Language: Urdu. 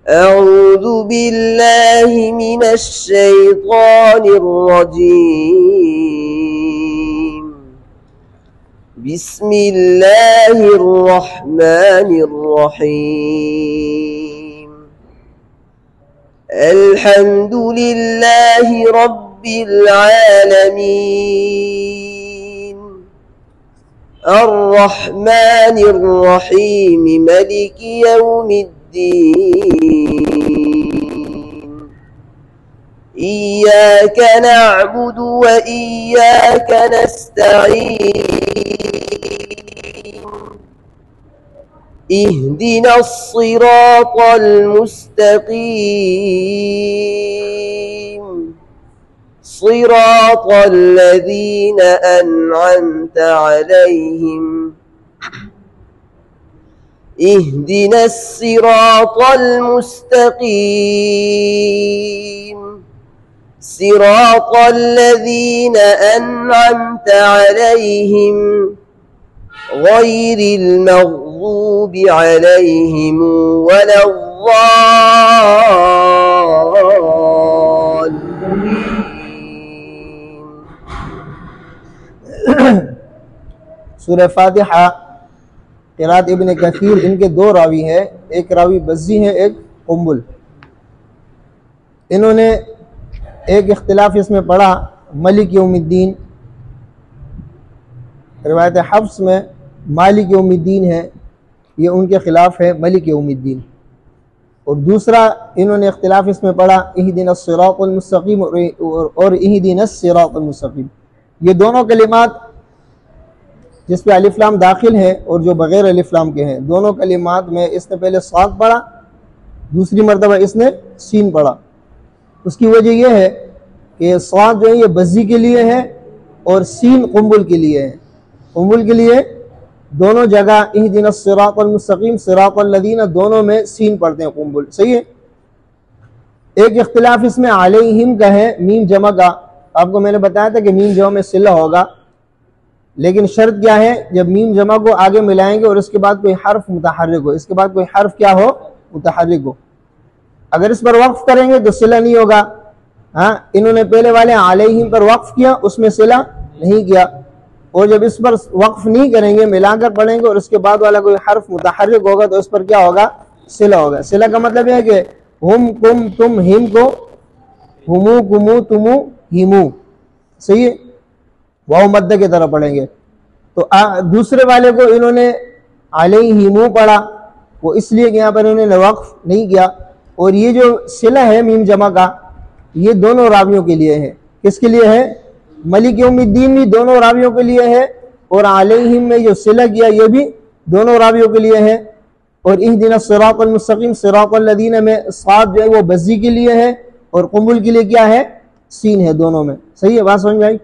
أعوذ بالله من الشيطان الرجيم. بسم الله الرحمن الرحيم. الحمد لله رب العالمين، الرحمن الرحيم، ملك يوم الدين. إياك نعبد وإياك نستعين. اهدنا الصراط المستقيم، صراط الذين أنعمت عليهم. اهدنا الصراط المستقيم، صراط الذين أنعمت عليهم غير المغضوب عليهم ولا الضالين. سورہ فاتحہ قرات ابن کثیر، ان کے دو راوی ہیں، ایک راوی بزی ہے، ایک قنبل۔ انہوں نے ایک اختلاف اس میں پڑھا ملک یوم الدین، روایت حفص میں مالک یوم الدین ہے، یہ ان کے خلاف ہے ملک یوم الدین۔ اور دوسرا انہوں نے اختلاف اس میں پڑھا اہدنا الصراط المستقیم اور اہدنا الصراط المستقیم۔ یہ دونوں کلمات جس پہ الف لام داخل ہے اور جو بغیر الف لام کے ہیں، دونوں کلمات میں اس نے پہلے صاد پڑھا، دوسری مرتبہ اس نے سین پڑھا۔ اس کی وجہ یہ ہے کہ صاد جو ہے یہ بزی کے لیے ہے اور سین قنبل کے لیے ہے۔ قنبل کے لیے دونوں جگہ اہدنا الصراط المستقیم صراط الذین، دونوں میں سین پڑھتے ہیں قنبل، صحیح ہے۔ ایک اختلاف اس میں علیہم کا ہے، میم جمع کا۔ آپ کو میں نے بتایا تھا کہ میم جمع میں صلہ ہوگا، لیکن شرط کیا ہے؟ جب میم جمع کو آگے ملائیں گے اور اس کے بعد کوئی حرف متحرک ہو، اس کے بعد کوئی حرف کیا ہو؟ متحرک ہو۔ اگر اس پر وقف کریں گے تو صلہ نہیں ہوگا۔ ہاں، انہوں نے پہلے والے علیہم پر وقف کیا، اس میں صلہ نہیں کیا، اور جب اس پر وقف نہیں کریں گے، ملا کر پڑھیں گے اور اس کے بعد والا کوئی حرف متحرک ہوگا تو اس پر کیا ہوگا؟ صلہ ہوگا۔ صلہ کا مطلب یہ ہے کہ ہم کم تم ہم کو، ہمو کمو تمو ہمو، صحیح ہے، واو مد کی طرح پڑھیں گے۔ تو دوسرے والے کو انہوں نے علیہم پڑھا، وہ اس لیے کہ یہاں پر انہوں نے وقف نہیں کیا۔ اور یہ جو صلہ ہے میم جمع کا، یہ دونوں راویوں کے لیے ہے۔ کس کے لیے ہے؟ ملک یوم الدین بھی دونوں راویوں کے لیے ہے، اور علیہم میں جو صلہ کیا یہ بھی دونوں راویوں کے لیے ہے۔ اور اہدنا الصراط المستقیم صراط الذین میں صاد جو ہے وہ بزی کے لیے ہے، اور قنبل کے لیے کیا ہے؟ سین ہے، دونوں میں، صحیح ہے، بات سمجھ میں آئی؟